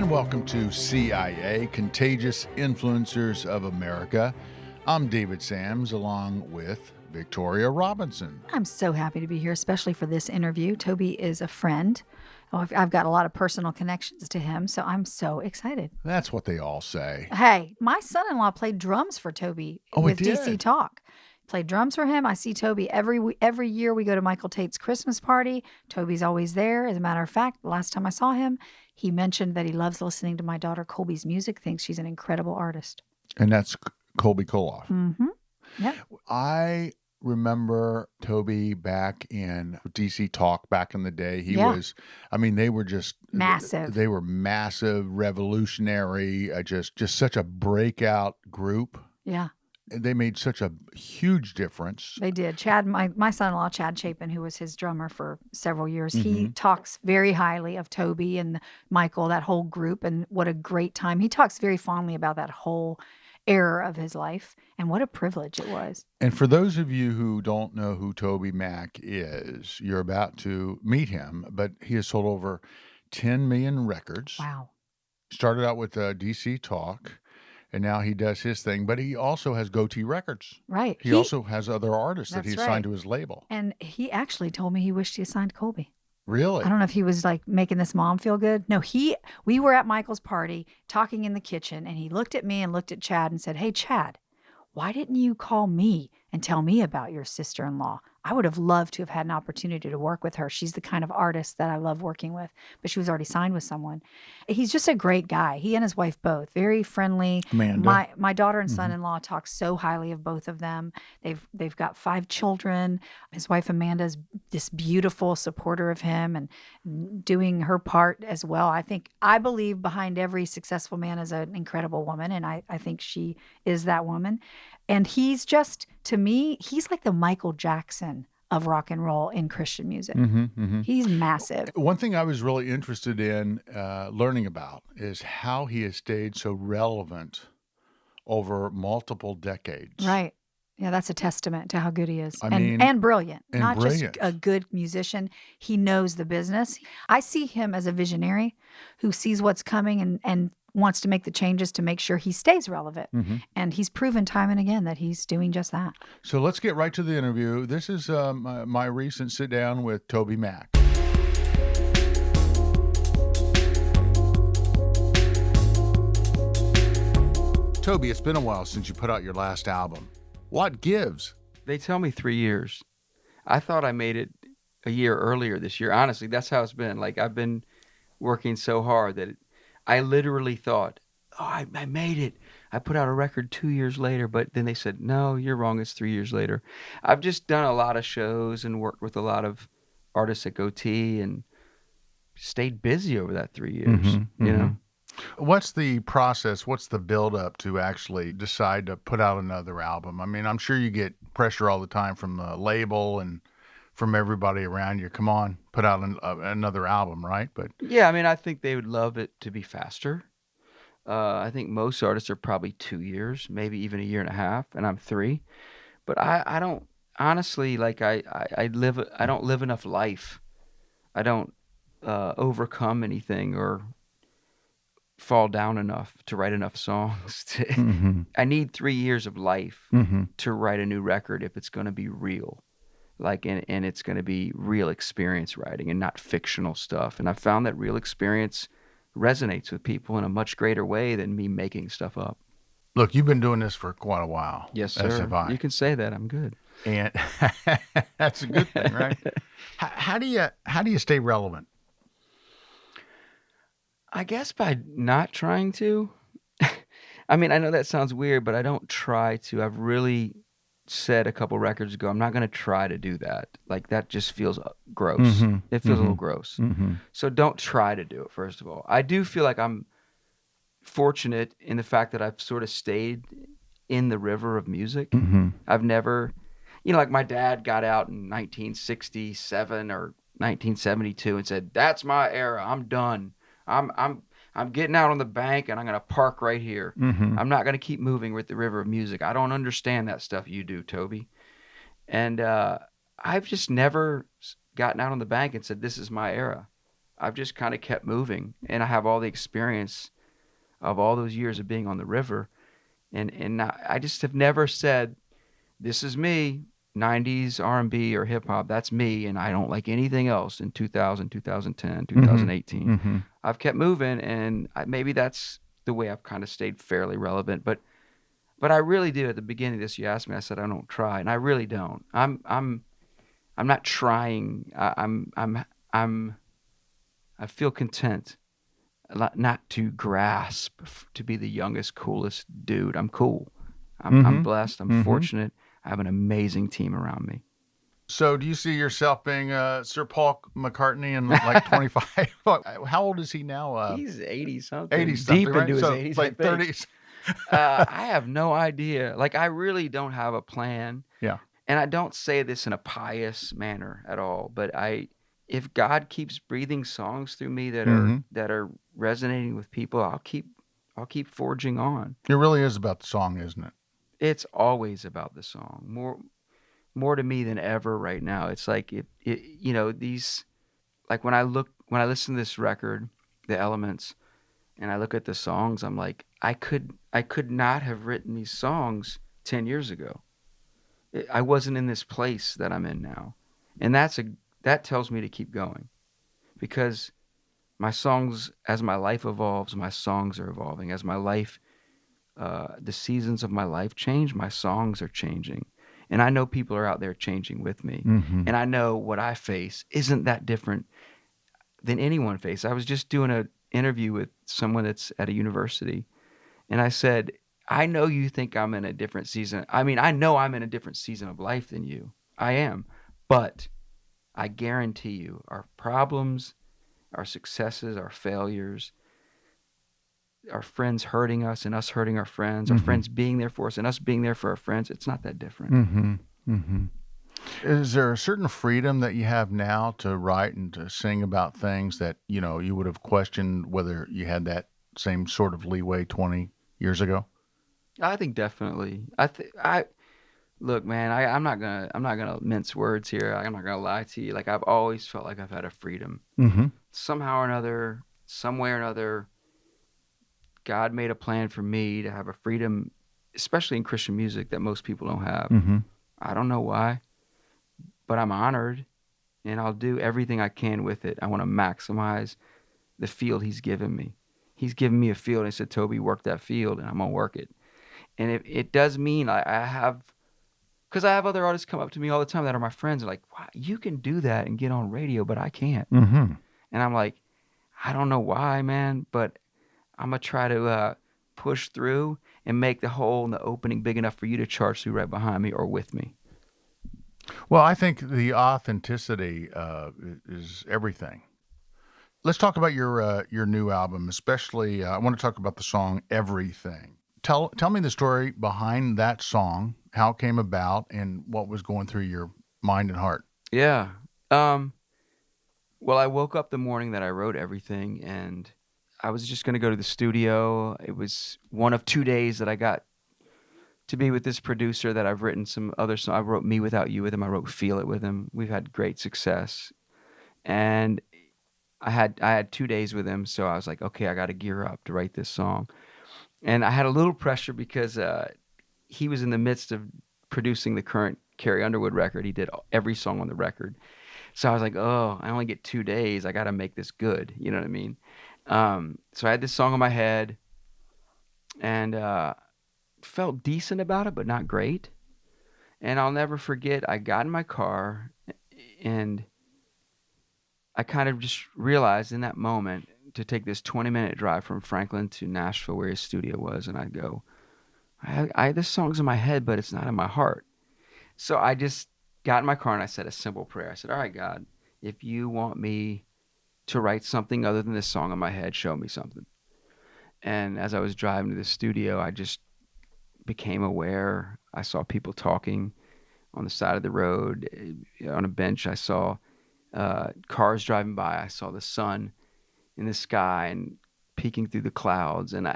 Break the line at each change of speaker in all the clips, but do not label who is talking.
and welcome to CIA, Contagious Influencers of America. I'm David Sams, along with Victoria Robinson.
I'm so happy to be here, especially for this interview. Toby is a friend. I've got a lot of personal connections to him, so I'm so excited.
That's what they all say.
Hey, my son-in-law played drums for Toby with DC Talk. Played drums for him. I see Toby every year. We go to Michael Tate's Christmas party. Toby's always there. As a matter of fact, the last time I saw him, he mentioned that he loves listening to my daughter Colby's music, thinks she's an incredible artist.
And that's Colby Koloff.
Mm-hmm. Yep.
I remember Toby back in DC Talk back in the day. He was, they were just
massive.
They were massive, revolutionary, just such a breakout group.
Yeah.
They made such a huge difference.
They did. Chad, my son-in-law, Chad Chapin, who was his drummer for several years, he talks very highly of Toby and Michael, that whole group, and what a great time. He talks very fondly about that whole era of his life, and what a privilege it was.
And for those of you who don't know who TobyMac is, you're about to meet him, but he has sold over 10 million records.
Wow.
Started out with DC Talk. And now he does his thing, but he also has Goatee Records.
Right.
He also has other artists that he's signed to his label.
And he actually told me he wished he had signed Colby.
Really?
I don't know if he was like making this mom feel good. No, we were at Michael's party talking in the kitchen, and he looked at me and looked at Chad and said, "Hey, Chad, why didn't you call me and tell me about your sister-in-law? I would have loved to have had an opportunity to work with her. She's the kind of artist that I love working with," but she was already signed with someone. He's just a great guy. He and his wife both, very friendly.
Amanda.
My daughter and son-in-law talk so highly of both of them. They've got 5 children. His wife Amanda is this beautiful supporter of him and doing her part as well. I believe behind every successful man is an incredible woman, and I think she is that woman. And he's just, to me, he's like the Michael Jackson of rock and roll in Christian music. He's massive.
One thing I was really interested in learning about is how he has stayed so relevant over multiple decades.
Right. Yeah, that's a testament to how good he is. And brilliant. Not just a good musician. He knows the business. I see him as a visionary who sees what's coming and wants to make the changes to make sure he stays relevant. And he's proven time and again that he's doing just that.
So let's get right to the interview. This is my recent sit down with TobyMac. Toby, it's been a while since you put out your last album. What gives?
They tell me 3 years. I thought I made it a year earlier this year. Honestly, that's how it's been. Like, I've been working so hard that I literally thought, I made it. I put out a record 2 years later, but then they said, no, you're wrong. It's 3 years later. I've just done a lot of shows and worked with a lot of artists at Goatee and stayed busy over that 3 years, you know?
What's the process? What's the build-up to actually decide to put out another album? I mean, I'm sure you get pressure all the time from the label and from everybody around you. Come on, put out another album, right? But
yeah, I mean, I think they would love it to be faster. I think most artists are probably 2 years, maybe even a year and a half, and I'm 3. But I don't, honestly, like I don't live enough life. I don't overcome anything or fall down enough to write enough songs. I need 3 years of life to write a new record if it's going to be real. Like, and it's going to be real experience writing and not fictional stuff. And I found that real experience resonates with people in a much greater way than me making stuff up.
Look, you've been doing this for quite a while.
Yes, sir.
As have I.
You can say that. I'm good.
And that's a good thing, right? How do you stay relevant?
I guess by not trying to. I mean, I know that sounds weird, but I don't try to. I've really said a couple records ago, I'm not going to try to do that. Like, that just feels gross. It feels a little gross. So don't try to do it, first of all. I do feel like I'm fortunate in the fact that I've sort of stayed in the river of music. I've never, like my dad got out in 1967 or 1972 and said, "That's my era. I'm done. I'm getting out on the bank and I'm going to park right here. I'm not going to keep moving with the river of music. I don't understand that stuff you do, Toby." And I've just never gotten out on the bank and said, "This is my era." I've just kind of kept moving, and I have all the experience of all those years of being on the river, and I just have never said, this is me, 90s R&B or hip hop, that's me, and I don't like anything else in 2000, 2010,
Mm-hmm.
2018.
Mm-hmm.
I've kept moving, and maybe that's the way I've kind of stayed fairly relevant, but I really do. At the beginning of this, you asked me, I said I don't try, and I really don't. I'm not trying. I feel content not to grasp to be the youngest, coolest dude. I'm cool. I'm
Mm-hmm.
blessed. I'm
Mm-hmm.
fortunate. I have an amazing team around me.
So, do you see yourself being Sir Paul McCartney in like 25? How old is he now?
He's 80
80
something,
something,
deep
right?
into his
So,
80s, I
late
think.
30s.
I have no idea. Like, I really don't have a plan.
Yeah.
And I don't say this in a pious manner at all, but if God keeps breathing songs through me
Mm-hmm.
that are resonating with people, I'll keep forging on.
It really is about the song, isn't it?
It's always about the song. More to me than ever right now. It's like these, like when I listen to this record, The Elements, and I look at the songs, I'm like, I could not have written these songs 10 years ago. I wasn't in this place that I'm in now. And that tells me to keep going, because my songs, as my life evolves, my songs are evolving. As the seasons of my life change, my songs are changing. And I know people are out there changing with me.
Mm-hmm.
And I know what I face isn't that different than anyone faces. I was just doing an interview with someone that's at a university, and I said, I know you think I'm in a different season. I mean, I know I'm in a different season of life than you. I am. But I guarantee you, our problems, our successes, our failures, our friends hurting us and us hurting our friends, our
Mm-hmm.
friends being there for us and us being there for our friends, it's not that different.
Mm-hmm. Mm-hmm. Is there a certain freedom that you have now to write and to sing about things that, you would have questioned whether you had that same sort of leeway 20 years ago?
I think definitely. I look, man, I'm not gonna mince words here. I'm not gonna lie to you. Like, I've always felt like I've had a freedom.
Mm-hmm.
Somehow or another, some way or another, God made a plan for me to have a freedom, especially in Christian music, that most people don't have.
Mm-hmm.
I don't know why, but I'm honored, and I'll do everything I can with it. I want to maximize the field He's given me. He's given me a field, and He said, Toby, work that field, and I'm gonna work it. And it does mean I have, because I have other artists come up to me all the time that are my friends, and like, wow, you can do that and get on radio, but I can't.
Mm-hmm.
And I'm like, I don't know why, man, but I'm gonna try to push through and make the hole in the opening big enough for you to charge through right behind me or with me.
Well, I think the authenticity is everything. Let's talk about your new album, especially. I want to talk about the song "Everything." Tell me the story behind that song, how it came about, and what was going through your mind and heart.
Yeah. Well, I woke up the morning that I wrote everything, and I was just gonna go to the studio. It was one of 2 days that I got to be with this producer that I've written some other songs. I wrote "Me Without You" with him. I wrote "Feel It" with him. We've had great success, and I had 2 days with him, so I was like, okay, I got to gear up to write this song. And I had a little pressure because he was in the midst of producing the current Carrie Underwood record. He did every song on the record, so I was like, oh, I only get 2 days. I got to make this good. You know what I mean? So I had this song in my head, and felt decent about it, but not great. And I'll never forget, I got in my car, and I kind of just realized in that moment to take this 20-minute drive from Franklin to Nashville, where his studio was, and I'd go, this song's in my head, but it's not in my heart. So I just got in my car and I said a simple prayer. I said, all right, God, if you want me to write something other than this song in my head, show me something. And as I was driving to the studio, I just became aware. I saw people talking on the side of the road. On a bench, I saw cars driving by. I saw the sun in the sky and peeking through the clouds. And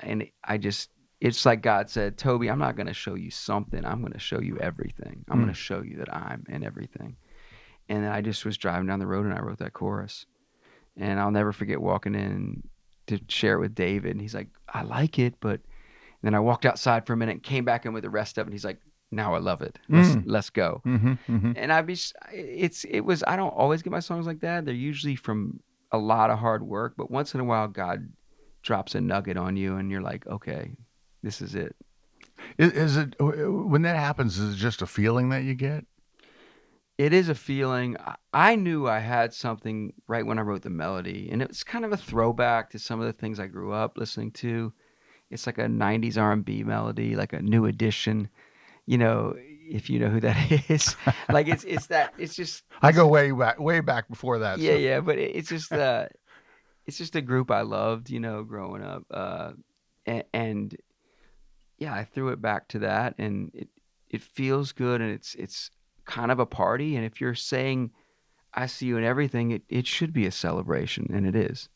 I just, it's like God said, Toby, I'm not going to show you something. I'm going to show you everything. I'm going to show you that I'm in everything. And I just was driving down the road and I wrote that chorus. And I'll never forget walking in to share it with David, and he's like, "I like it," but then I walked outside for a minute and came back in with the rest of it. And he's like, "Now I love it. Let's go."
Mm-hmm. Mm-hmm.
And it was. I don't always get my songs like that. They're usually from a lot of hard work, but once in a while, God drops a nugget on you, and you're like, "Okay, this is it."
Is it when that happens? Is it just a feeling that you get?
It is a feeling. I knew I had something right when I wrote the melody, and it was kind of a throwback to some of the things I grew up listening to. It's like a 90s R&B melody, like a new edition. You know, if you know who that is. Like it's just
I
it's
go
just
way back before that.
yeah,
So
yeah, but it's just a group I loved, growing up. And yeah, I threw it back to that, and it feels good, and it's kind of a party. And if you're saying I see you in everything, it should be a celebration, and it is.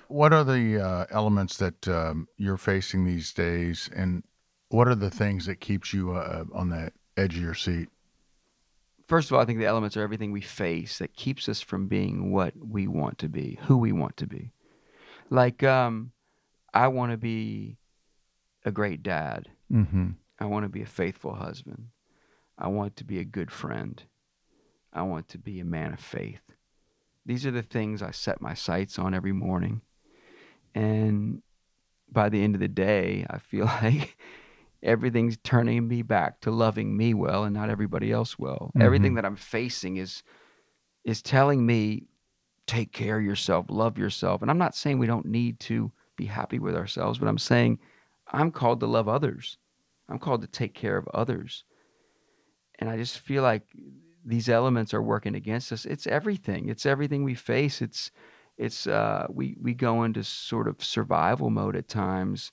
what are the elements that you're facing these days, and what are the things that keeps you on the edge of your seat?
First of all, I think the elements are everything we face that keeps us from being what we want to be, who we want to be. Like, I want to be a great dad.
Mm-hmm.
I want to be a faithful husband. I want to be a good friend. I want to be a man of faith. These are the things I set my sights on every morning. And by the end of the day, I feel like everything's turning me back to loving me well and not everybody else well.
Mm-hmm.
Everything that I'm facing is telling me take care of yourself, love yourself. And I'm not saying we don't need to be happy with ourselves, but I'm saying I'm called to love others. I'm called to take care of others. And I just feel like these elements are working against us. It's everything. It's everything we face. We go into sort of survival mode at times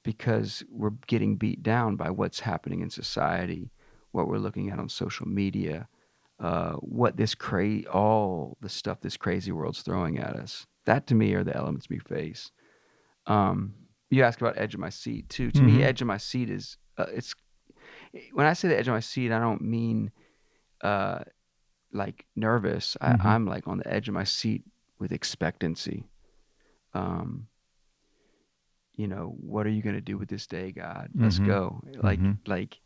because we're getting beat down by what's happening in society, what we're looking at on social media, all the stuff this crazy world's throwing at us. That to me are the elements we face. Um, you ask about edge of my seat too. To me,
Mm-hmm.
edge of my seat is it's when I say the edge of my seat, I don't mean uh, like nervous.
Mm-hmm.
I'm like on the edge of my seat with expectancy. Um, what are you going to do with this day, God? Let's
Mm-hmm.
go.
Mm-hmm.
Like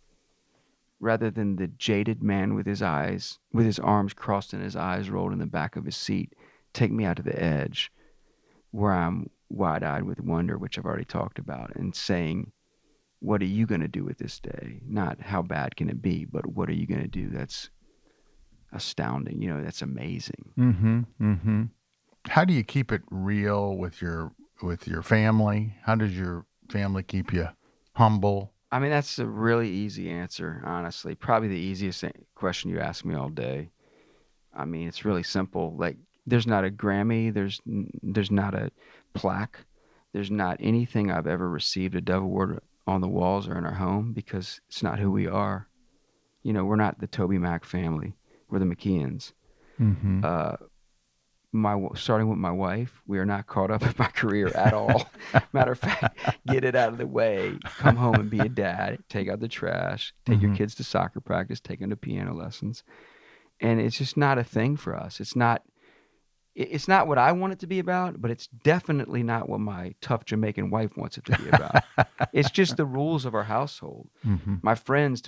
rather than the jaded man with his arms crossed and his eyes rolled in the back of his seat, take me out to the edge where I'm wide-eyed with wonder, which I've already talked about, and saying, what are you going to do with this day? Not how bad can it be, but what are you going to do? That's astounding. That's amazing.
Mm-hmm. Mm-hmm. How do you keep it real with your family? How does your family keep you humble?
I mean, that's a really easy answer, honestly. Probably the easiest question you ask me all day. I mean, it's really simple. Like, there's not a Grammy, there's not a plaque, there's not anything I've ever received a Dove Award on the walls or in our home because it's not who we are. We're not the TobyMac family. We're the McKeons.
Mm-hmm.
Uh, starting with my wife, we are not caught up in my career at all. Matter of fact, get it out of the way. Come home and be a dad. Take out the trash. Take your
Mm-hmm.
kids to soccer practice. Take them to piano lessons. And it's just not a thing for us. It's not what I want it to be about, but it's definitely not what my tough Jamaican wife wants it to be about. It's just the rules of our household.
Mm-hmm.
My friends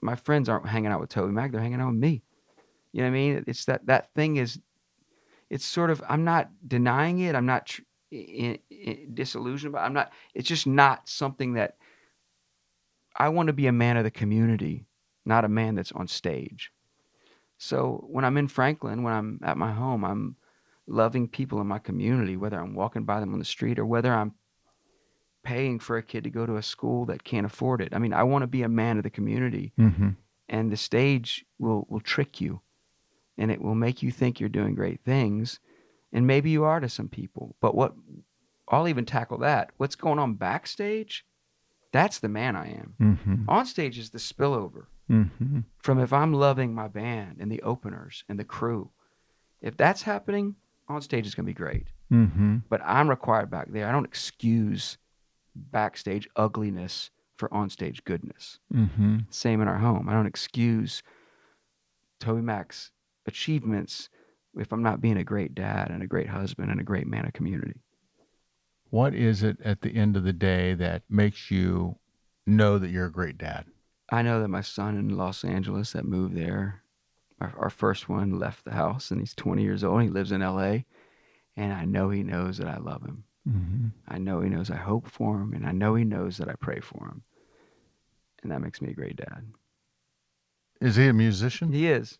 my friends aren't hanging out with TobyMac, they're hanging out with me. You know what I mean? It's that thing is it's sort of I'm not denying it. I'm not disillusioned, but I'm not. It's just not something that I want to be a man of the community, not a man that's on stage. So when I'm in Franklin, when I'm at my home, I'm loving people in my community, whether I'm walking by them on the street or whether I'm paying for a kid to go to a school that can't afford it. I mean, I want to be a man of the community,
Mm-hmm.
and the stage will trick you, and it will make you think you're doing great things, and maybe you are to some people. But what I'll even tackle that. What's going on backstage? That's the man I am.
Mm-hmm.
On stage is the spillover
Mm-hmm.
from if I'm loving my band and the openers and the crew. If that's happening, on stage is going to be great.
Mm-hmm.
But I'm required back there. I don't excuse backstage ugliness for onstage goodness.
Mm-hmm.
Same in our home. I don't excuse Toby Mac's achievements if I'm not being a great dad and a great husband and a great man of community.
What is it at the end of the day that makes you know that you're a great dad?
I know that my son in Los Angeles that moved there, our first one left the house and he's 20 years old. And he lives in LA. And I know he knows that I love him.
Mm-hmm.
I know he knows I hope for him. And I know he knows that I pray for him. And that makes me a great dad.
Is he a musician?
He is.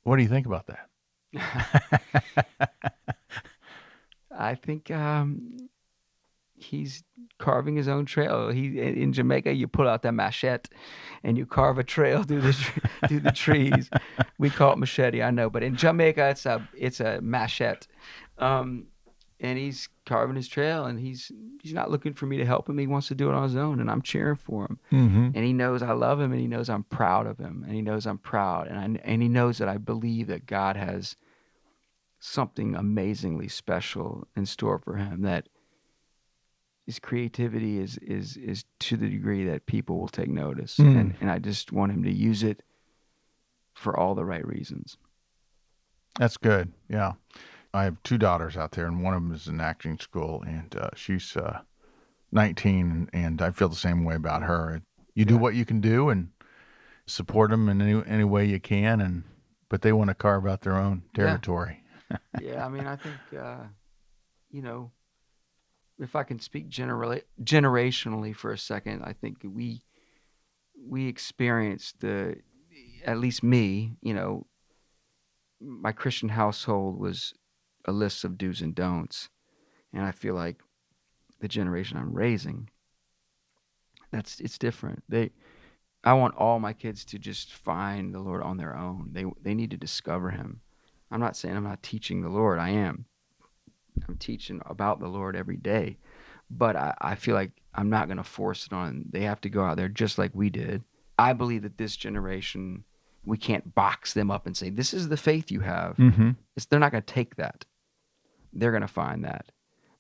What do you think about that?
I think he's carving his own trail. In Jamaica, you pull out that machete and you carve a trail through the trees. We call it machete, I know, but in Jamaica, it's a machete. And he's carving his trail, and he's not looking for me to help him. He wants to do it on his own, and I'm cheering for him.
Mm-hmm.
And he knows I love him, and he knows I'm proud of him, and he knows I'm proud, and he knows that I believe that God has something amazingly special in store for him. That his creativity is to the degree that people will take notice, and I just want him to use it for all the right reasons.
That's good. Yeah. I have 2 daughters out there, and one of them is in acting school, and she's 19, and I feel the same way about her. You do what you can do and support them in any way you can, but they want to carve out their own territory.
Yeah, I mean, I think, if I can speak generationally for a second, I think we experienced at least me, my Christian household was a list of do's and don'ts. And I feel like the generation I'm raising, it's different. I want all my kids to just find the Lord on their own. They need to discover him. I'm not saying I'm not teaching the Lord. I am. I'm teaching about the Lord every day. But I feel like I'm not going to force it on. They have to go out there just like we did. I believe that this generation, we can't box them up and say, this is the faith you have.
Mm-hmm.
They're not going to take that. They're going to find that.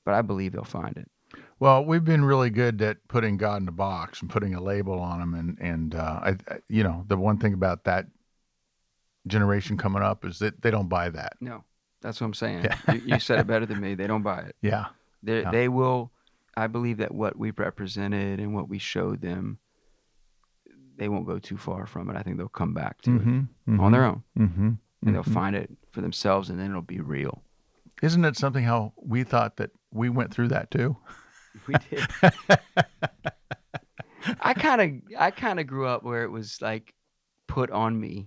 But I believe they'll find it.
Well, we've been really good at putting God in a box and putting a label on him. And the one thing about that generation coming up is that they don't buy that.
No, that's what I'm saying.
Yeah.
You said it better than me. They don't buy it.
Yeah.
They will. I believe that what we've represented and what we showed them, they won't go too far from it. I think they'll come back to it on their own.
Mm-hmm.
And they'll find it for themselves, and then it'll be real.
Isn't it something how we thought that we went through that too?
We did. I kind of grew up where it was like put on me.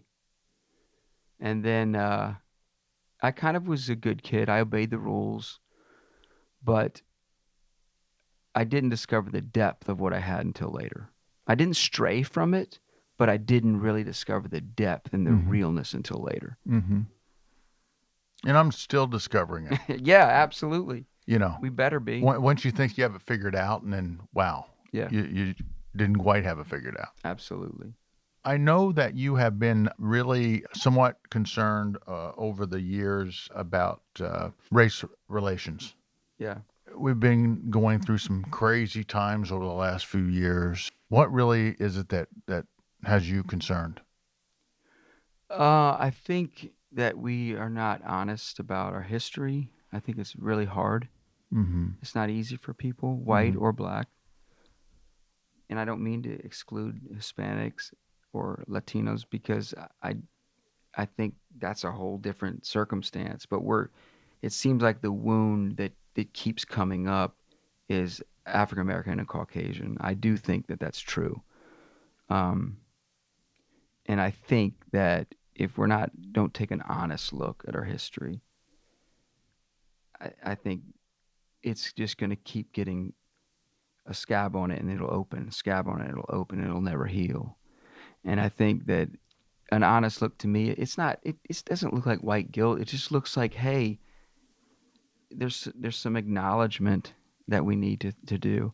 And then I kind of was a good kid. I obeyed the rules. But I didn't discover the depth of what I had until later. I didn't stray from it, but I didn't really discover the depth and the realness until later.
Mm-hmm. And I'm still discovering it.
Yeah, absolutely.
We
better be.
Once you think you have it figured out, and then, wow, you didn't quite have it figured out.
Absolutely.
I know that you have been really somewhat concerned over the years about race relations.
Yeah.
We've been going through some crazy times over the last few years. What really is it that has you concerned?
I think that we are not honest about our history. I think it's really hard.
Mm-hmm.
It's not easy for people, white or black. And I don't mean to exclude Hispanics or Latinos, because I think that's a whole different circumstance. But it seems like the wound that keeps coming up is African American and Caucasian. I do think that that's true. And I think that if don't take an honest look at our history, I think it's just going to keep getting a scab on it, and it'll open, scab on it, it'll open, and it'll never heal. And I think that an honest look to me, it doesn't look like white guilt. It just looks like, hey, there's some acknowledgement that we need to do.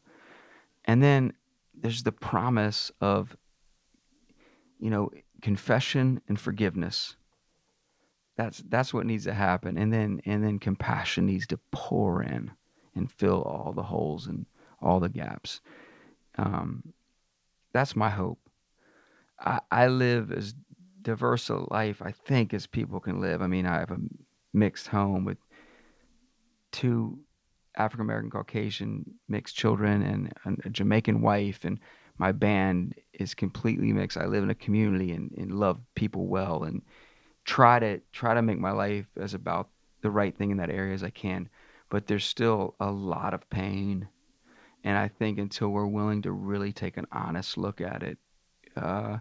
And then there's the promise of, confession and forgiveness. That's what needs to happen. And then compassion needs to pour in and fill all the holes and all the gaps. That's my hope. I live as diverse a life, I think, as people can live. I mean, I have mixed home with two African American Caucasian mixed children and a Jamaican wife, and my band is completely mixed. I live in a community and love people well, and try to make my life as about the right thing in that area as I can. But there's still a lot of pain, and I think until we're willing to really take an honest look at it, uh,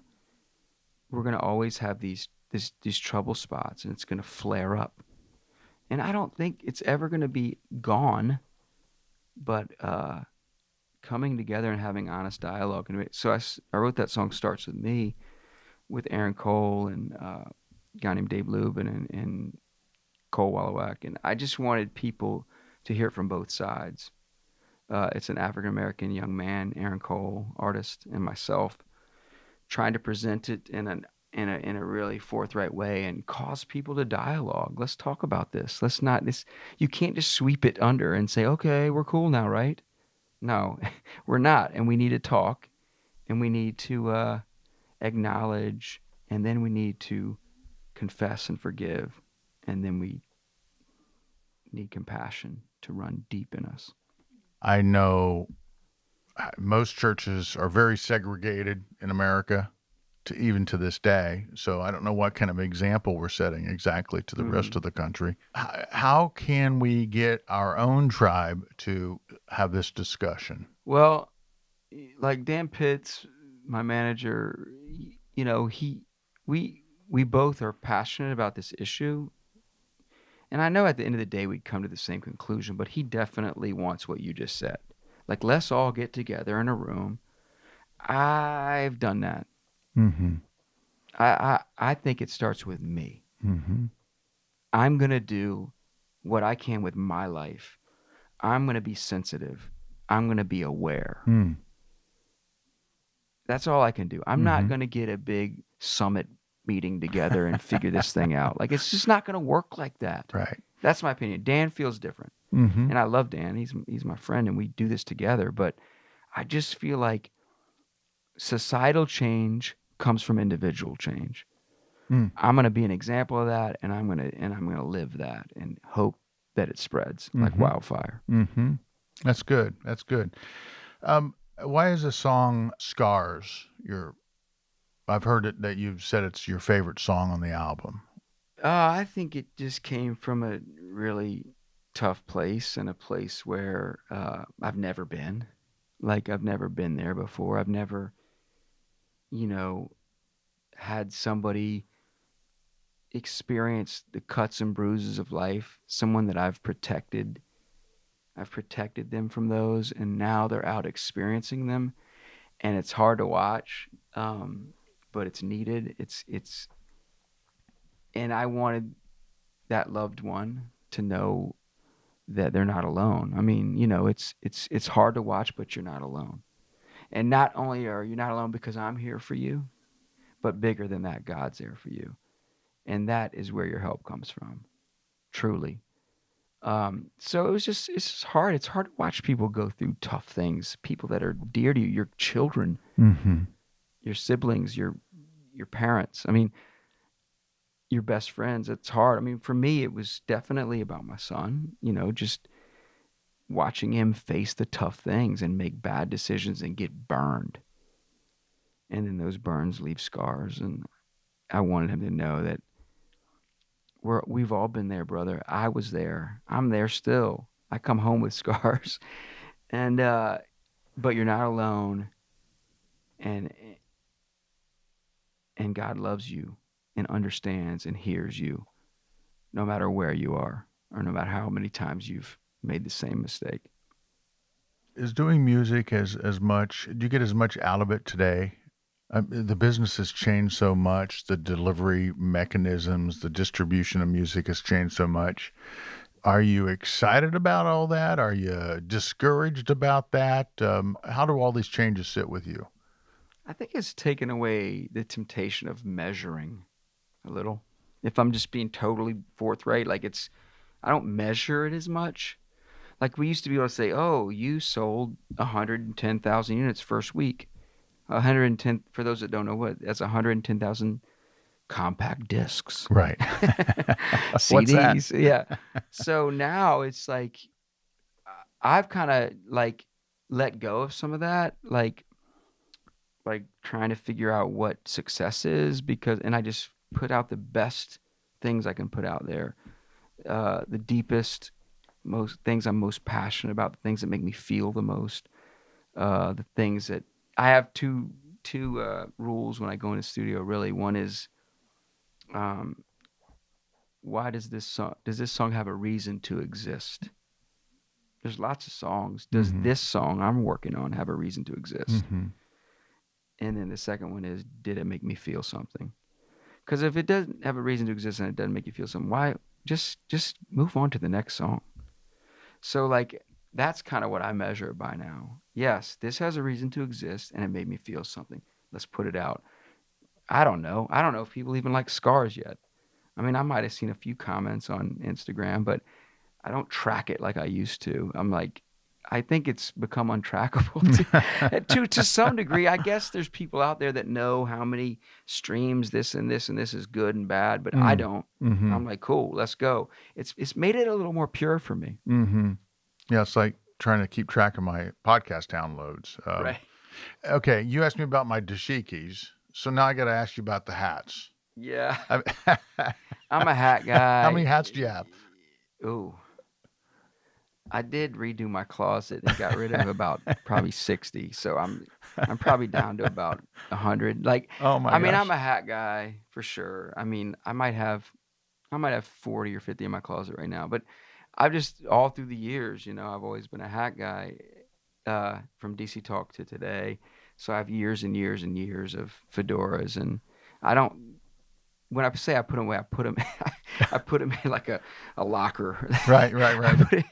we're gonna always have these trouble spots, and it's gonna flare up. And I don't think it's ever gonna be gone, but coming together and having honest dialogue. And so I wrote that song "Starts with Me" with Aaron Cole and a guy named Dave Lubin and Cole Wallowak, and I just wanted people to hear it from both sides. It's an African American young man, Aaron Cole, artist, and myself, trying to present it in a really forthright way and cause people to dialogue. Let's talk about this. Let's not this. You can't just sweep it under and say, "Okay, we're cool now, right?" No, we're not, and we need to talk, and we need to acknowledge, and then we need to confess and forgive, and then we need compassion to run deep in us.
I know most churches are very segregated in America, to even to this day. So I don't know what kind of example we're setting exactly to the rest
Mm.
of the country. How can we get our own tribe to have this discussion?
Well, like Dan Pitts, my manager, we both are passionate about this issue, and I know at the end of the day we'd come to the same conclusion, but he definitely wants what you just said. Like, let's all get together in a room. I've done that.
Mm-hmm.
I think it starts with me.
Mm-hmm.
I'm gonna do what I can with my life. I'm gonna be sensitive. I'm gonna be aware.
Mm.
That's all I can do. I'm not
Mm-hmm.
gonna get a big summit meeting together and figure this thing out. Like, it's just not gonna work like that.
Right.
That's my opinion. Dan feels different,
Mm-hmm.
and I love Dan. He's my friend, and we do this together. But I just feel like societal change comes from individual change.
Mm.
I'm gonna be an example of that, and I'm gonna live that and hope that it spreads like
Mm-hmm.
wildfire.
Mm-hmm. That's good. That's good. Why is the song "Scars" your? I've heard it that you've said it's your favorite song on the album.
I think it just came from a really tough place and a place where I've never been. Like, I've never been there before. I've never, you know, had somebody experience the cuts and bruises of life, someone that I've protected. I've protected them from those, and now they're out experiencing them, and it's hard to watch, but it's needed. And I wanted that loved one to know that they're not alone. I mean, it's hard to watch, but you're not alone. And not only are you not alone because I'm here for you, but bigger than that, God's there for you. And that is where your help comes from, truly. So it's just hard. It's hard to watch people go through tough things. People that are dear to you, your children,
Mm-hmm.
your siblings, your parents. I mean, your best friends. It's hard. I mean, for me, it was definitely about my son. Just watching him face the tough things and make bad decisions and get burned, and then those burns leave scars. And I wanted him to know that we've all been there, brother. I was there. I'm there still. I come home with scars, and but you're not alone, and God loves you and understands and hears you, no matter where you are or no matter how many times you've made the same mistake.
Is doing music as much? Do you get as much out of it today? The business has changed so much. The delivery mechanisms, the distribution of music has changed so much. Are you excited about all that? Are you discouraged about that? How do all these changes sit with you?
I think it's taken away the temptation of measuring a little. If I'm just being totally forthright, like, I don't measure it as much. Like, we used to be able to say, "Oh, you sold 110,000 units first week." 110, for those that don't know, what that's 110,000 compact discs,
Right. What's that?
CDs. Yeah. So now it's like I've kind of like let go of some of that, like trying to figure out what success is, and I just put out the best things I can put out there, the deepest, most things I'm most passionate about, the things that make me feel the most, the things that I have two rules when I go in the studio. Really, one is, why does this song have a reason to exist? There's lots of songs. Does this song I'm working on have a reason to exist?
Mm-hmm.
And then the second one is, did it make me feel something? Because if it doesn't have a reason to exist and it doesn't make you feel something, why just move on to the next song? So like that's kind of what I measure it by now. Yes, this has a reason to exist and it made me feel something. Let's put it out. I don't know. I don't know if people even like Scars yet. I mean, I might have seen a few comments on Instagram, but I don't track it like I used to. I'm like, I think it's become untrackable to some degree. I guess there's people out there that know how many streams this and this and this is good and bad, but I don't.
Mm-hmm.
I'm like, cool, let's go. It's made it a little more pure for me.
Mm-hmm. Yeah, it's like trying to keep track of my podcast downloads.
Right.
Okay, you asked me about my dashikis, so now I got to ask you about the hats.
Yeah. I'm a hat guy.
How many hats do you have?
Ooh. I did redo my closet and got rid of about probably 60. So I'm probably down to about 100. Like,
Oh my
I mean,
gosh.
I'm a hat guy for sure. I mean, I might have 40 or 50 in my closet right now, but I've just all through the years, I've always been a hat guy, from DC Talk to today. So I have years and years and years of fedoras, and when I say I put them away, I put them I put them in like a locker.
Right.
I put it,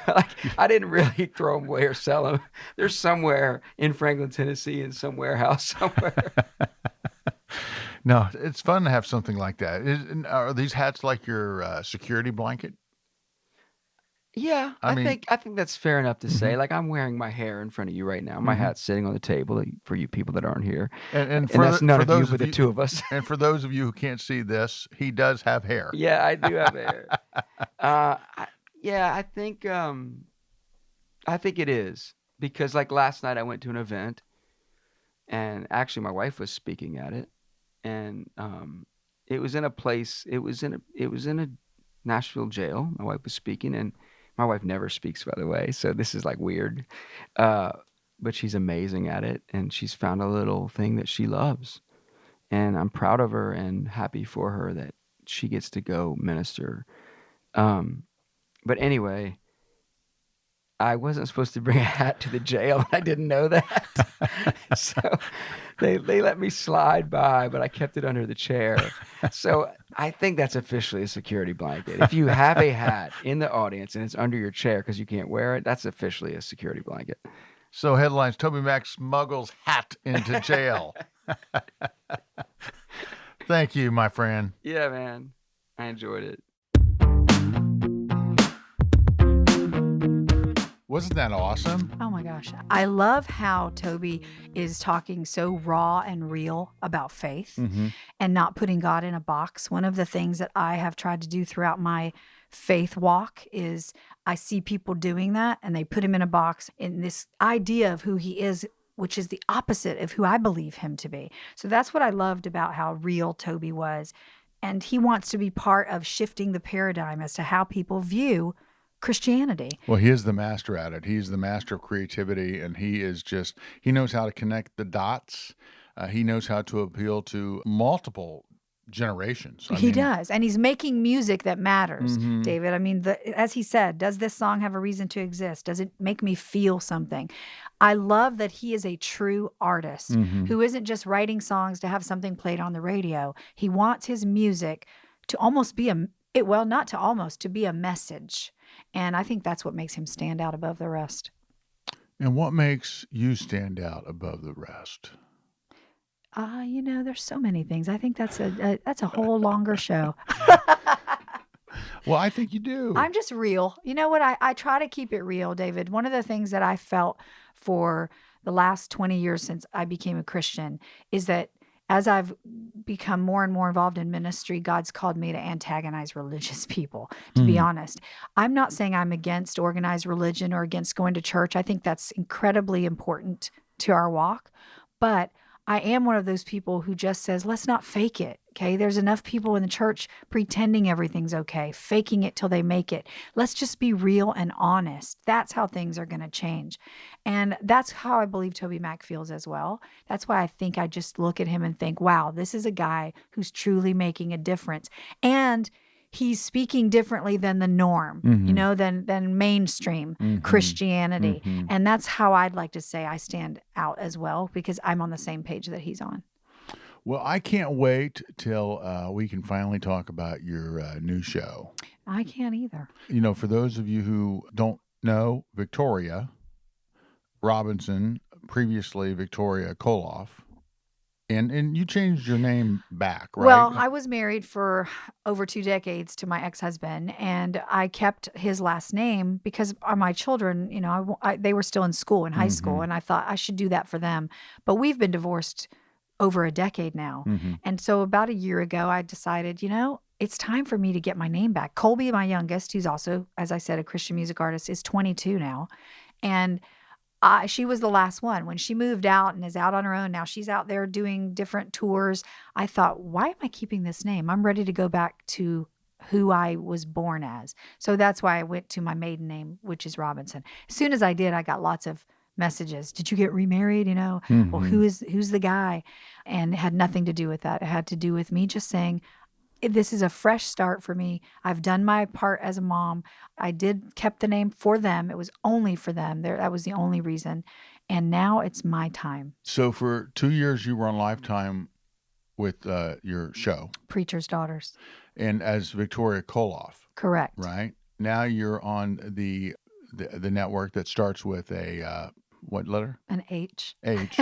like I didn't really throw them away or sell them. They're somewhere in Franklin, Tennessee, in some warehouse somewhere.
No, it's fun to have something like that. Are these hats like your security blanket?
Yeah,
I mean,
I think that's fair enough to say. Like I'm wearing my hair in front of you right now. My hat's sitting on the table for you people that aren't here.
and
that's none
for
of you,
those
but the two of us.
And for those of you who can't see this, he does have hair.
Yeah, I do have hair. I think it is, because like last night I went to an event, and actually my wife was speaking at it, and it was in a place. It was in a Nashville jail. My wife was speaking, and my wife never speaks, by the way, so this is like weird. But she's amazing at it, and she's found a little thing that she loves, and I'm proud of her and happy for her that she gets to go minister. But anyway, I wasn't supposed to bring a hat to the jail, and I didn't know that. So they let me slide by, but I kept it under the chair. So I think that's officially a security blanket. If you have a hat in the audience and it's under your chair because you can't wear it, that's officially a security blanket.
So headlines: TobyMac smuggles hat into jail. Thank you, my friend.
Yeah, man. I enjoyed it.
Wasn't that awesome?
Oh my gosh. I love how Toby is talking so raw and real about faith and not putting God in a box. One of the things that I have tried to do throughout my faith walk is I see people doing that, and they put him in a box in this idea of who he is, which is the opposite of who I believe him to be. So that's what I loved about how real Toby was. And he wants to be part of shifting the paradigm as to how people view Christianity.
Well, he is the master at it. He's the master of creativity, and he knows how to connect the dots. He knows how to appeal to multiple generations.
He does. And he's making music that matters, David. I mean, as he said, does this song have a reason to exist? Does it make me feel something? I love that he is a true artist who isn't just writing songs to have something played on the radio. He wants his music to almost be to be a message. And I think that's what makes him stand out above the rest.
And what makes you stand out above the rest?
There's so many things. I think that's a whole longer show.
Well, I think you do.
I'm just real. You know what? I try to keep it real, David. One of the things that I felt for the last 20 years since I became a Christian is that as I've become more and more involved in ministry, God's called me to antagonize religious people, to be honest. I'm not saying I'm against organized religion or against going to church. I think that's incredibly important to our walk. But I am one of those people who just says, let's not fake it. Okay. There's enough people in the church pretending everything's okay, faking it till they make it. Let's just be real and honest. That's how things are going to change. And that's how I believe TobyMac feels as well. That's why I think I just look at him and think, wow, this is a guy who's truly making a difference. And he's speaking differently than the norm, than mainstream Christianity. And that's how I'd like to say I stand out as well, because I'm on the same page that he's on.
Well, I can't wait till we can finally talk about your new show.
I can't either.
For those of you who don't know, Victoria Robinson, previously Victoria Koloff, and you changed your name back, right?
Well, I was married for over 2 decades to my ex-husband, and I kept his last name because my children, they were still in school, in high school, and I thought I should do that for them. But we've been divorced over a decade now. And so about a year ago, I decided, it's time for me to get my name back. Colby, my youngest, who's also, as I said, a Christian music artist, is 22 now. And she was the last one. When she moved out and is out on her own now, she's out there doing different tours. I thought, why am I keeping this name? I'm ready to go back to who I was born as. So that's why I went to my maiden name, which is Robinson. As soon as I did, I got lots of messages. Did you get remarried? Well, who's the guy? And it had nothing to do with that. It had to do with me just saying, this is a fresh start for me. I've done my part as a mom. I kept the name for them. It was only for them. That was the only reason. And now it's my time.
So for 2 years, you were on Lifetime with your show,
Preacher's Daughters.
And as Victoria Koloff.
Correct.
Right? Now you're on the network that starts with a what letter?
An H.
H.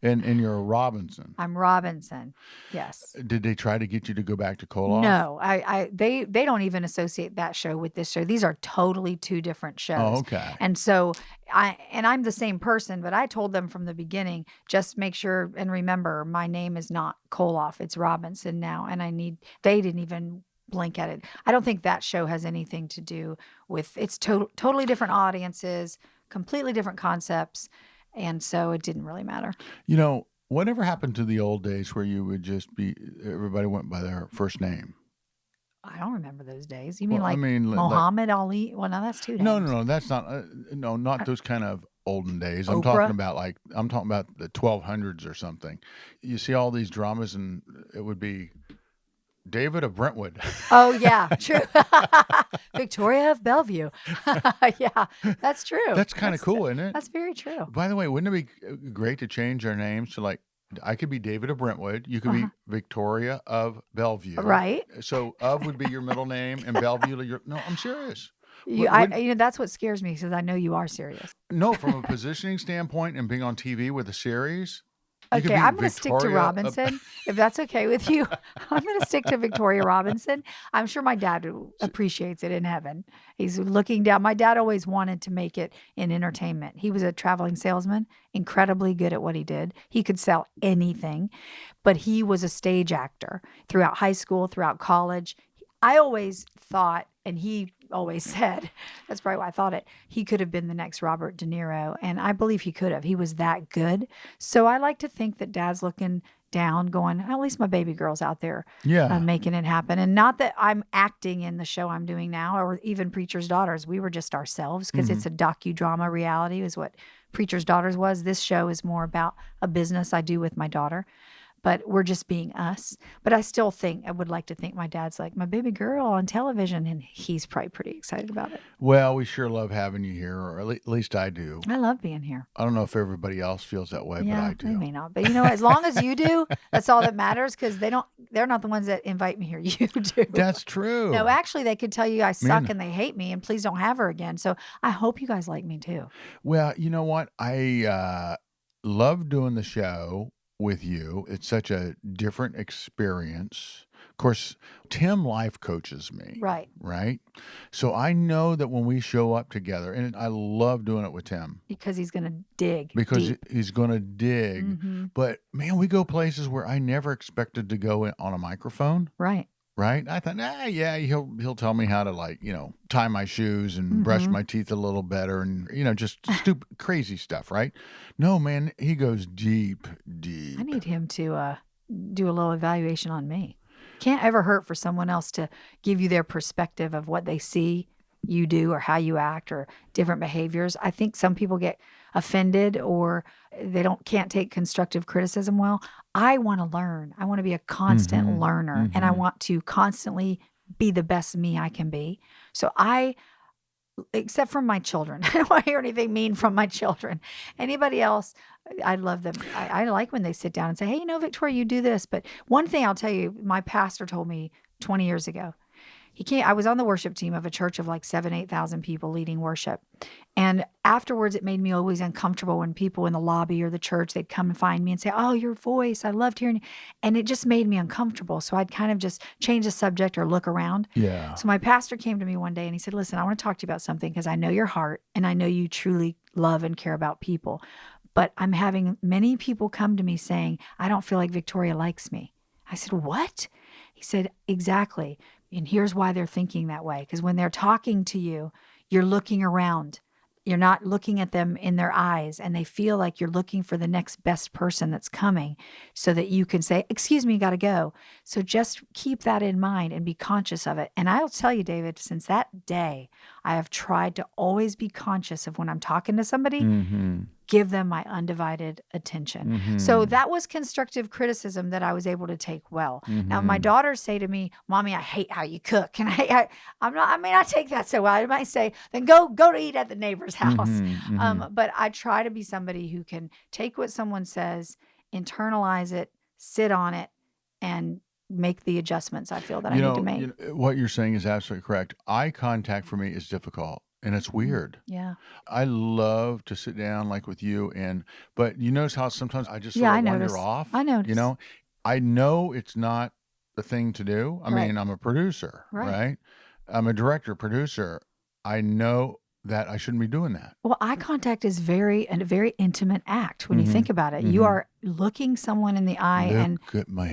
and you're a Robinson.
I'm Robinson. Yes.
Did they try to get you to go back to Koloff?
No, they don't even associate that show with this show. These are totally two different shows.
Oh, okay.
And so I'm the same person, but I told them from the beginning, just make sure and remember my name is not Koloff, it's Robinson now. And they didn't even blink at it. I don't think that show has anything to do with, it's totally different audiences, completely different concepts. And so it didn't really matter.
Whatever happened to the old days where you would just everybody went by their first name?
I don't remember those days. You mean Muhammad Ali? Well, no, that's two names.
No, that's not, not those kind of olden days. I'm
Oprah?
talking about the 1200s or something. You see all these dramas and it would be David of Brentwood.
Oh, yeah, true. Victoria of Bellevue. Yeah, that's true.
That's kind of cool, isn't it?
That's very true.
By the way, wouldn't it be great to change our names to I could be David of Brentwood. You could be Victoria of Bellevue.
Right.
So of would be your middle name and Bellevue. No, I'm serious.
That's what scares me because I know you are serious.
No, from a positioning standpoint and being on TV with a series.
Okay, I'm going to stick to Robinson. If that's okay with you, I'm going to stick to Victoria Robinson. I'm sure my dad appreciates it in heaven. He's looking down. My dad always wanted to make it in entertainment. He was a traveling salesman, incredibly good at what he did. He could sell anything, but he was a stage actor throughout high school, throughout college. I always thought, and he always said, that's probably why I thought it, he could have been the next Robert De Niro. And I believe he could have. He was that good. So I like to think that Dad's looking down going, at least my baby girl's out there making it happen. And not that I'm acting in the show I'm doing now or even Preacher's Daughters. We were just ourselves because it's a docudrama reality is what Preacher's Daughters was. This show is more about a business I do with my daughter. But we're just being us. But I still I would like to think my dad's like, my baby girl on television, and he's probably pretty excited about it.
Well, we sure love having you here, or at least I do.
I love being here.
I don't know if everybody else feels that way, but I do.
They may not. But as long as you do, that's all that matters because they're not the ones that invite me here. You do.
That's true.
No, actually, they could tell you I suck and they hate me and please don't have her again. So I hope you guys like me too.
Well, you know what? I love doing the show with you. It's such a different experience. Of course, Tim life coaches me,
Right.
right? So I know that when we show up together, and I love doing it with Tim
Because he's going to dig
because
deep.
he's going to dig.
Hmm.
But man, we go places where I never expected to go on a microphone.
Right.
Right? I thought, yeah, he'll tell me how to, like, tie my shoes and brush my teeth a little better and, just stupid, crazy stuff, right? No, man, he goes deep, deep.
I need him to do a little evaluation on me. Can't ever hurt for someone else to give you their perspective of what they see you do or how you act or different behaviors. I think some people get offended or they can't take constructive criticism well. I want to learn. I want to be a constant learner, and I want to constantly be the best me I can be. So except from my children, I don't want to hear anything mean from my children. Anybody else, I love them. I like when they sit down and say, hey, Victoria, you do this. But one thing I'll tell you, my pastor told me 20 years ago, I was on the worship team of a church of like 8,000 people leading worship. And afterwards, it made me always uncomfortable when people in the lobby or the church, they'd come and find me and say, oh, your voice, I loved hearing you. And it just made me uncomfortable. So I'd kind of just change the subject or look around.
Yeah.
So my pastor came to me one day and he said, listen, I want to talk to you about something because I know your heart and I know you truly love and care about people. But I'm having many people come to me saying, I don't feel like Victoria likes me. I said, what? He said, exactly. And here's why they're thinking that way. Because when they're talking to you, you're looking around. You're not looking at them in their eyes. And they feel like you're looking for the next best person that's coming so that you can say, excuse me, got to go. So just keep that in mind and be conscious of it. And I'll tell you, David, since that day, I have tried to always be conscious of when I'm talking to somebody, give them my undivided attention. So that was constructive criticism that I was able to take well. Now, my daughters say to me, Mommy, I hate how you cook. And I take that so well. I might say, then go to eat at the neighbor's house. But I try to be somebody who can take what someone says, internalize it, sit on it, and make the adjustments I feel that I need to make.
What you're saying is absolutely correct. Eye contact for me is difficult. And it's weird.
Yeah.
I love to sit down like with you but you notice how sometimes I just sort
Yeah,
of
I
wander
notice.
off?
I notice.
I know it's not the thing to do. I
Right.
mean, I'm a producer,
Right.
right? I'm a director, producer. I know that I shouldn't be doing that.
Well, eye contact is a very intimate act when you think about it. You are looking someone in the eye and
Look at my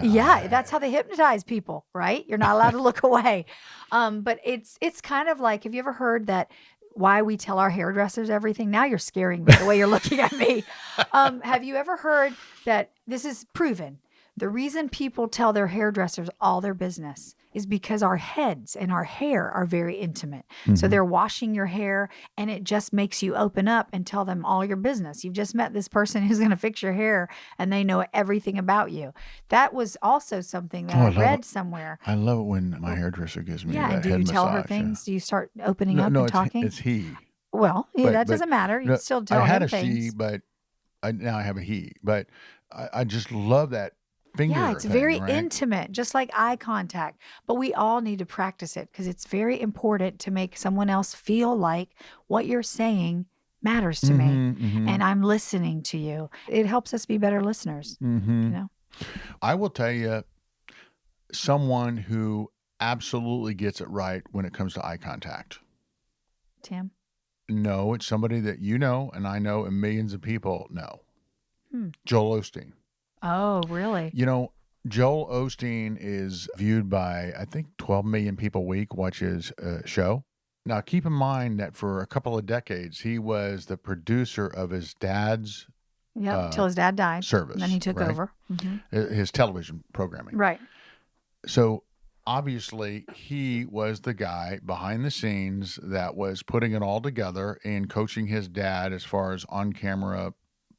yeah,
eye.
that's how they hypnotize people, right? You're not allowed to look away. But it's kind of like, have you ever heard that why we tell our hairdressers everything? Now you're scaring me the way you're looking at me. Have you ever heard that this is proven? The reason people tell their hairdressers all their business is because our heads and our hair are very intimate. So they're washing your hair and it just makes you open up and tell them all your business. You've just met this person who's going to fix your hair and they know everything about you. That was also something that I read somewhere.
I love it when my hairdresser gives me that
and do
head
you tell her
massage,
things? Do you start opening up
No,
and talking?
it's he.
Well, yeah,
But-
that
but-
doesn't matter. You
No,
can still tell
I had
him
a she,
things.
but now I have a he. But I just love that finger
Yeah, it's
thing,
very
right?
intimate, just like eye contact. But we all need to practice it because it's very important to make someone else feel like what you're saying matters to me and I'm listening to you. It helps us be better listeners, you know?
I will tell you someone who absolutely gets it right when it comes to eye contact.
Tim?
No, it's somebody that you know and I know and millions of people know. Joel Osteen.
Oh, really?
Joel Osteen is viewed by, I think, 12 million people a week watch his show. Now, keep in mind that for a couple of decades, he was the producer of his dad's
Until his dad died.
service.
And then he took
right?
over.
His television programming.
Right.
So obviously, he was the guy behind the scenes that was putting it all together and coaching his dad as far as on-camera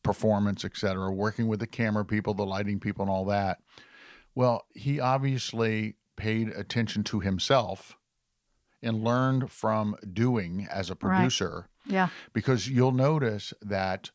performance, etc., working with the camera people, the lighting people, and all that. Well, he obviously paid attention to himself and learned from doing as a producer.
Yeah.
Because you'll notice that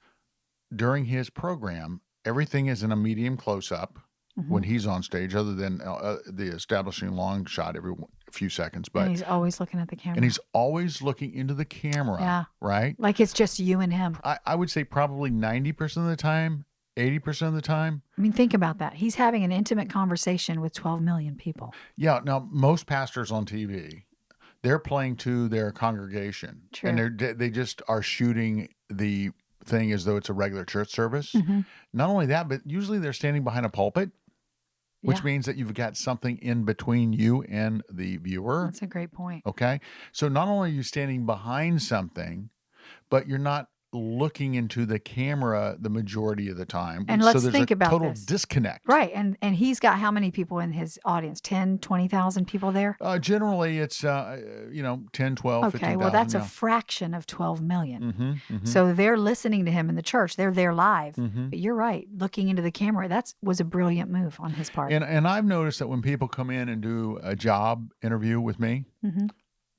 during his program, everything is in a medium close-up when he's on stage, other than the establishing long shot every few seconds. But
And he's always looking at the camera.
and he's always looking into the camera,
Yeah.
right?
Like it's just you and him.
I would say probably 90% of the time, 80% of the time.
I mean, think about that. He's having an intimate conversation with 12 million people.
Yeah. Now, most pastors on TV, they're playing to their congregation.
True.
And they just are shooting the thing as though it's a regular church service.
Mhm.
Not only that, but usually they're standing behind a pulpit, which
Yeah.
means that you've got something in between you and the viewer.
That's a great point.
Okay. So not only are you standing behind something, but you're not looking into the camera the majority of the time.
And
so
let's
there's
think
a
about
total
this.
disconnect.
Right. And he's got how many people in his audience? 10, 20,000 people there?
Generally, it's, 10, 12,
Okay.
15,000.
Well, that's a
yeah.
fraction of 12 million.
Mm-hmm.
So they're listening to him in the church. They're there live.
Mm-hmm.
But you're right. Looking into the camera, that was a brilliant move on his part.
And I've noticed that when people come in and do a job interview with me,
Mhm.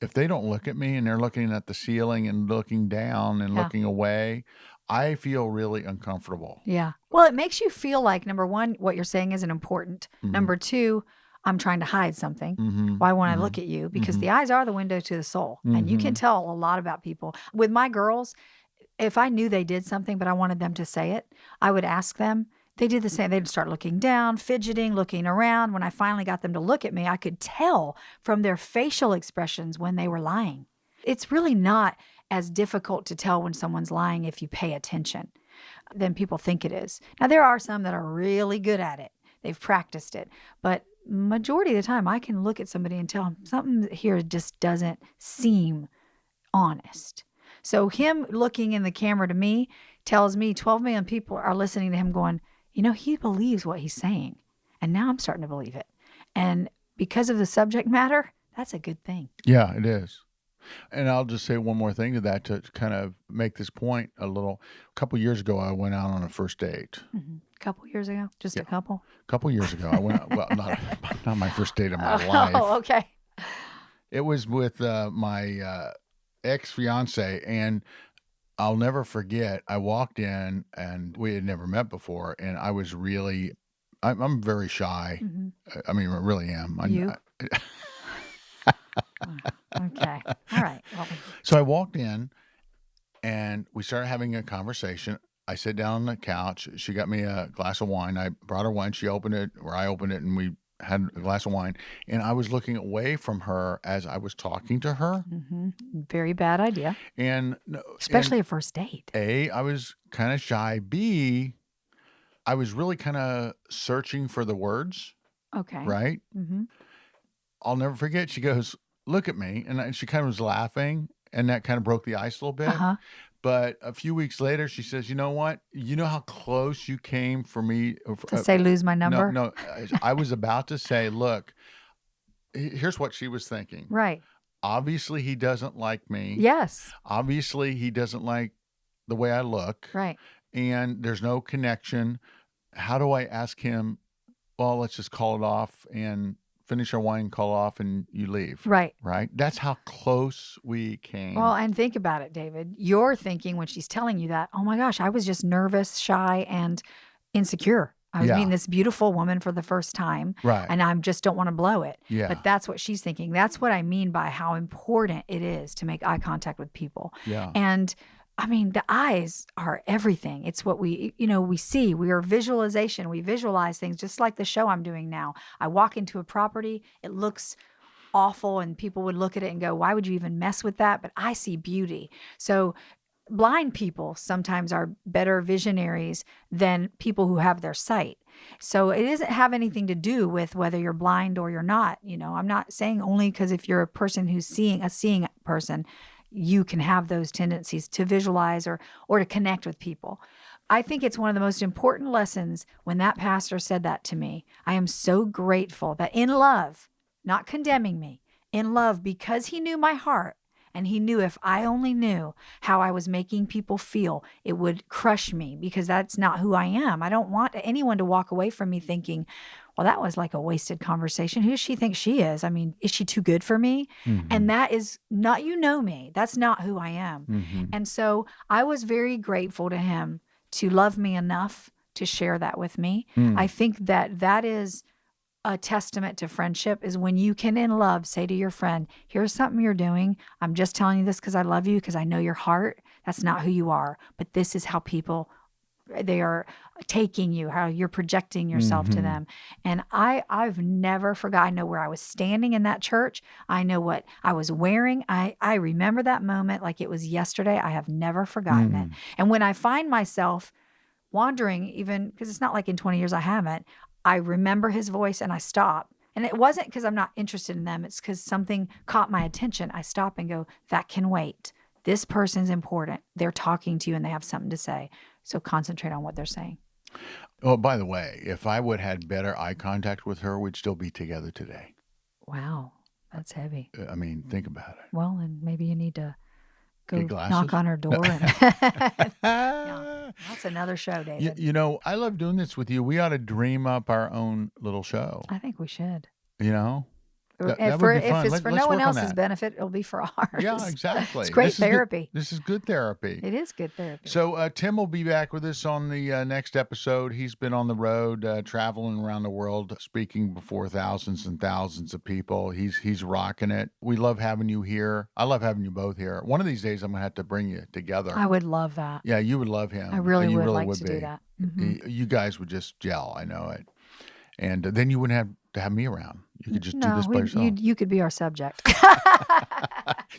if they don't look at me and they're looking at the ceiling and looking down and
Yeah.
looking away, I feel really uncomfortable.
Yeah. Well, it makes you feel like, number one, what you're saying isn't important.
Mhm.
Number two, I'm trying to hide something.
Mm-hmm.
Why won't I look at you? Because
Mhm.
the eyes are the window to the soul. And you can tell a lot about people. With my girls, if I knew they did something, but I wanted them to say it, I would ask them. They did the same. They'd start looking down, fidgeting, looking around. When I finally got them to look at me, I could tell from their facial expressions when they were lying. It's really not as difficult to tell when someone's lying if you pay attention than people think it is. Now, there are some that are really good at it. They've practiced it. But majority of the time, I can look at somebody and tell something here just doesn't seem honest. So him looking in the camera to me tells me 12 million people are listening to him going, he believes what he's saying. And now I'm starting to believe it. And because of the subject matter, that's a good thing.
Yeah, it is. And I'll just say one more thing to that to kind of make this point a little. A couple years ago, I went out on a first date.
Mm-hmm. A couple years ago? Just
Yeah.
a couple?
A couple years ago, I went. Well, not my first date of my life.
Oh, okay.
It was with my ex-fiance, and I'll never forget. I walked in, and we had never met before, and I was really. I'm very shy.
Mhm.
I mean, I really am.
You? Okay. All right. Well,
So I walked in and we started having a conversation. I sat down on the couch. She got me a glass of wine. I brought her wine. She opened it, or I opened it, and we had a glass of wine. And I was looking away from her as I was talking to her.
very bad idea,
And
especially a first date.
A, I was kind of shy. B, I was really kind of searching for the words,
Okay.
right?
Mm-hmm.
I'll never forget. She goes, "Look at me." And she kind of was laughing, and that kind of broke the ice a little bit.
Uh-huh.
But a few weeks later, she says, "You know what? You know how close you came for me
To say lose my number?
No, I was about to say, look, here's what she was thinking.
Right.
Obviously, he doesn't like me.
Yes.
Obviously, he doesn't like the way I look.
Right.
And there's no connection. How do I ask him, well, let's just call it off and finish our wine, call off, and you leave."
Right.
Right? That's how close we came.
Well, and think about it, David. You're thinking when she's telling you that, oh my gosh, I was just nervous, shy, and insecure. I was
Yeah.
meeting this beautiful woman for the first time,
Right.
and I just don't want to blow it.
Yeah.
But that's what she's thinking. That's what I mean by how important it is to make eye contact with people.
Yeah.
And I mean, the eyes are everything. It's what we see. We are visualization. We visualize things just like the show I'm doing now. I walk into a property, it looks awful, and people would look at it and go, why would you even mess with that? But I see beauty. So blind people sometimes are better visionaries than people who have their sight. So it doesn't have anything to do with whether you're blind or you're not. I'm not saying only because if you're a person who's seeing person, you can have those tendencies to visualize or to connect with people. I think it's one of the most important lessons when that pastor said that to me. I am so grateful that in love, not condemning me, in love, because he knew my heart, and he knew if I only knew how I was making people feel, it would crush me, because that's not who I am. I don't want anyone to walk away from me thinking, well, that was like a wasted conversation. Who does she think she is? I mean, is she too good for me?
Mhm.
And that is not, me. That's not who I am.
Mhm.
And so I was very grateful to him to love me enough to share that with me.
Mm.
I think that is a testament to friendship, is when you can in love say to your friend, here's something you're doing. I'm just telling you this because I love you, because I know your heart. That's not who you are. But this is how people they are taking you, how you're projecting yourself to
Mhm.
them. And I've never forgot. I know where I was standing in that church. I know what I was wearing. I remember that moment like it was yesterday. I have never forgotten it.
Mm.
And when I find myself wandering, even because it's not like in 20 years I haven't, I remember his voice and I stop. And it wasn't because I'm not interested in them. It's because something caught my attention. I stop and go, that can wait. This person's important. They're talking to you and they have something to say. So concentrate on what they're saying.
Oh, by the way, if I would have had better eye contact with her, we'd still be together today.
Wow, that's heavy.
I mean, think about it.
Well, and maybe you need to go
Get glasses?
knock on her door. And yeah, that's another show, David.
You know, I love doing this with you. We ought to dream up our own little show.
I think we should.
You know? That
If
would be fun.
it's for
Let's
no one
work on
else's
that.
benefit, it'll be for ours.
Yeah, exactly.
It's great
This is good-
therapy.
This is good therapy.
It is good therapy.
So Tim will be back with us on the next episode. He's been on the road, traveling around the world, speaking before thousands and thousands of people. He's rocking it. We love having you here. I love having you both here. One of these days, I'm gonna have to bring you together.
I would love that.
Yeah, you would love him.
I really
You
would like to
be.
do that. Mhm.
You guys would just gel. I know it. And then you wouldn't have to have me around. You could just do this by yourself.
You could be our subject.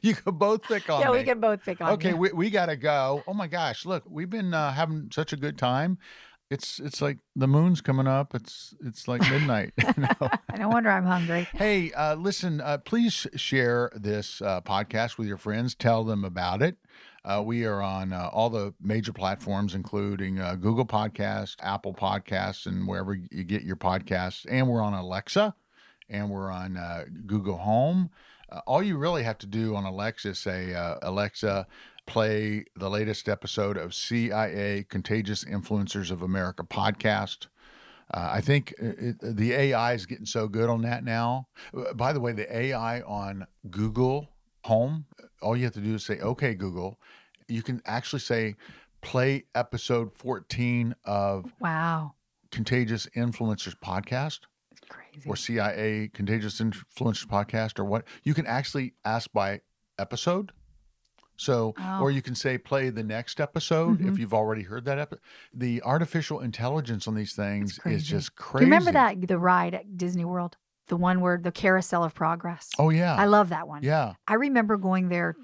You could both pick on
Yeah,
me.
we could both pick on
Okay,
you.
we got to go. Oh my gosh, look, we've been having such a good time. It's like the moon's coming up. It's like midnight. You know?
No wonder I'm hungry.
Hey, listen, please share this podcast with your friends. Tell them about it. We are on all the major platforms, including Google Podcasts, Apple Podcasts, and wherever you get your podcasts. And we're on Alexa, and we're on Google Home. All you really have to do on Alexa is say, Alexa, play the latest episode of CIA Contagious Influencers of America podcast. I think the AI is getting so good on that now. By the way, the AI on Google Home, all you have to do is say, okay, Google. You can actually say, play episode 14 of
Wow.
Contagious Influencers podcast.
It's crazy.
Or CIA Contagious Influencers podcast or what. You can actually ask by episode. So, or you can say play the next episode if you've already heard that episode. The artificial intelligence on these things is just
Do
crazy.
you remember the ride at Disney World? The one where the carousel of progress.
Oh, yeah.
I love that one.
Yeah.
I remember going there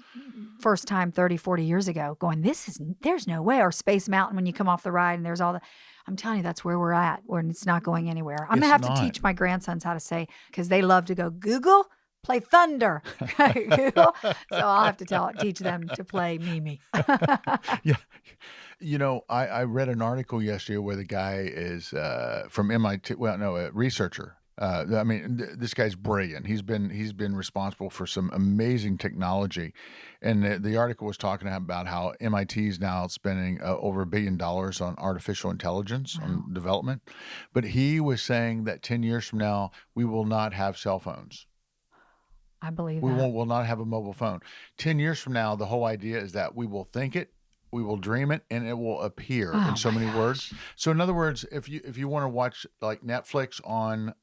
first time 30, 40 years ago going, there's no way. Or Space Mountain when you come off the ride and there's all the, I'm telling you, that's where we're at, where it's not going anywhere. I'm going to have to teach my grandsons how to say, because they love to go, Google, play thunder. Google. So I'll have to teach them to play Mimi.
Yeah. You know, I read an article yesterday where the guy is from MIT, a researcher. I mean, this guy's brilliant. He's been responsible for some amazing technology, and the article was talking about how MIT is now spending over $1 billion on artificial intelligence on development. But he was saying that 10 years from now, we will not have cell phones.
I believe
we
that.
will not have a mobile phone. 10 years from now, the whole idea is that we will think it, we will dream it, and it will appear in so many words. So in other words, if you want to watch like Netflix on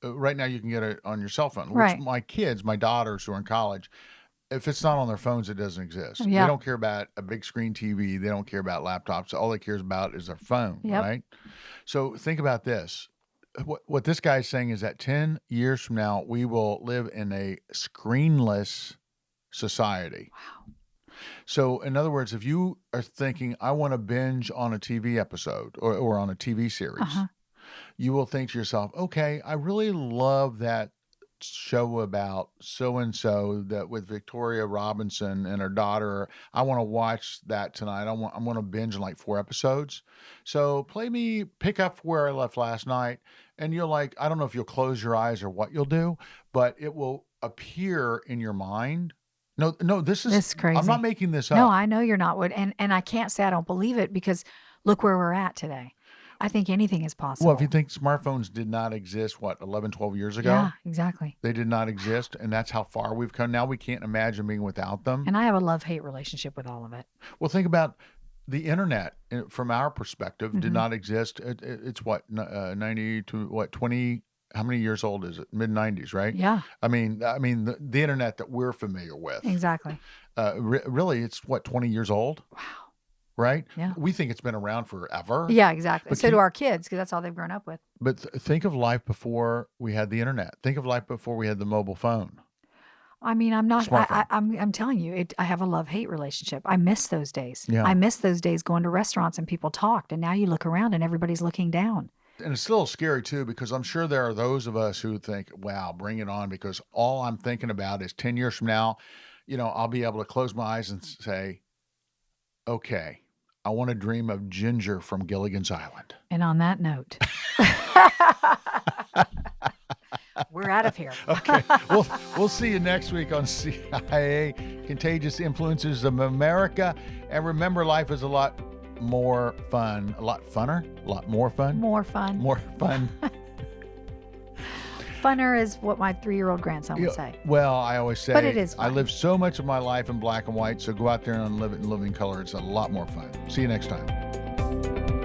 right now, you can get it on your cell phone. Which my kids, my daughters who are in college, if it's not on their phones, it doesn't exist.
Yeah.
They don't care about a big screen TV. They don't care about laptops. All they care about is their phone, right? So think about this. What this guy's saying is that 10 years from now, we will live in a screenless society.
Wow.
So in other words, if you are thinking, I want to binge on a TV episode or on a TV series, you will think to yourself, okay, I really love that show about so-and-so that with Victoria Robinson and her daughter. I want to watch that tonight. I'm going to binge in like 4 episodes. So pick up where I left last night. And you're like, I don't know if you'll close your eyes or what you'll do, but it will appear in your mind. No, this is crazy. I'm not making this up.
No, I know you're not. And I can't say I don't believe it because look where we're at today. I think anything is possible.
Well, if you think smartphones did not exist, 11, 12 years ago?
Yeah, exactly.
They did not exist, and that's how far we've come. Now we can't imagine being without them.
And I have a love-hate relationship with all of it.
Well, think about the internet from our perspective did not exist. It's 90 to 20, how many years old is it? Mid-90s, right?
Yeah.
I mean the internet that we're familiar with.
Exactly.
Really, it's 20 years old?
Wow.
right?
Yeah.
We think it's been around forever.
Yeah, exactly.
But
So do our kids, because that's all they've grown up with.
But think of life before we had the internet. Think of life before we had the mobile phone.
I mean, I'm not.
Smartphone.
I'm telling you, I have a love-hate relationship. I miss those days.
Yeah.
I miss those days going to restaurants and people talked, and now you look around and everybody's looking down.
And it's still scary too, because I'm sure there are those of us who think, wow, bring it on, because all I'm thinking about is 10 years from now, I'll be able to close my eyes and say, okay, I want to dream of Ginger from Gilligan's Island.
And on that note, we're out of here.
Okay. We'll see you next week on CIA, Contagious Influences of America. And remember, life is a lot more fun, a lot funner, a lot more fun.
More fun.
More fun.
Funner is what my 3-year-old grandson would say.
Well, I always say,
But it is
I
fun.
live so much of my life in black and white, so go out there and live it in living color. It's a lot more fun. See you next time.